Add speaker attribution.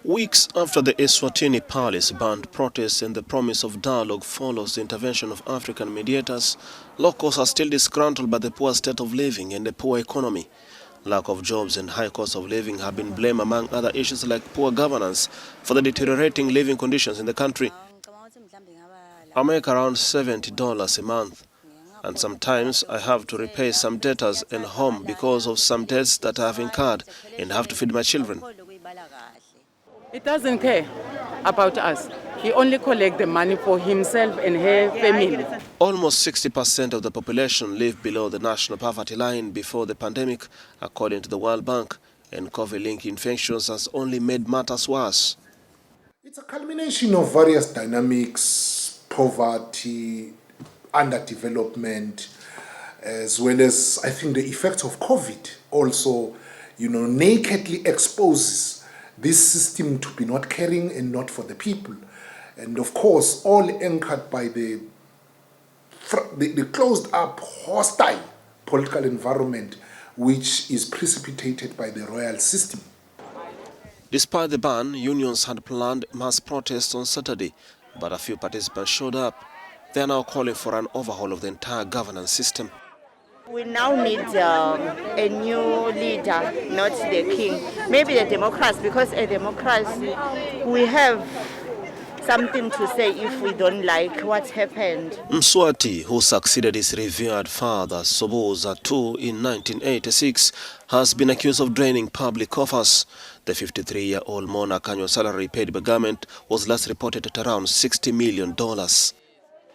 Speaker 1: Weeks after the eSwatini palace banned protests and the promise of dialogue follows the intervention of African mediators, locals are still disgruntled by the poor state of living and the poor economy. Lack of jobs and high cost of living have been blamed among other issues like poor governance for the deteriorating living conditions in the country. I make around $70 a month, and sometimes I have to repay some debtors and home because of some debts that I have incurred and have to feed my children.
Speaker 2: He doesn't care about us. He only collects the money for himself and her family.
Speaker 1: Almost 60% of the population live below the national poverty line before the pandemic, according to the World Bank, and COVID-linked infections has only made matters worse.
Speaker 3: It's a culmination of various dynamics: poverty, underdevelopment, as well as, I think, the effects of COVID also, nakedly exposes this system to be not caring and not for the people. And of course, all anchored by the closed up, hostile political environment, which is precipitated by the royal system.
Speaker 1: Despite the ban, unions had planned mass protests on Saturday, but a few participants showed up. They are now calling for an overhaul of the entire governance system.
Speaker 4: We now need a new leader, not the king. Maybe the Democrats, because a Democracy, we have something to say if we don't like what happened.
Speaker 1: Mswati, who succeeded his revered father Sobhuza II in 1986, has been accused of draining public coffers. The 53-year-old monarch annual salary paid by government was last reported at around $60 million.